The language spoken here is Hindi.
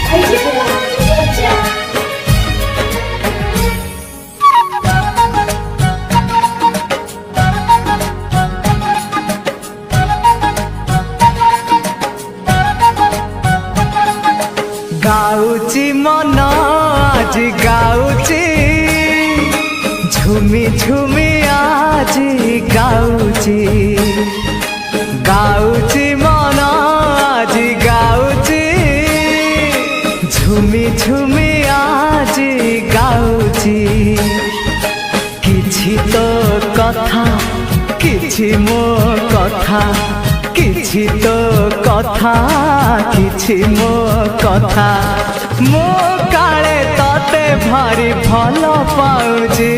गाउची मन आज गाउची झुमी झुमी आज गाउची गाउची मन आज गाउची झुमी झुमी आज गाउची किछि तो कथा किछि मो कथा किछि तो कथा किछि मो कथा मो काले तते भारी भल पाउची।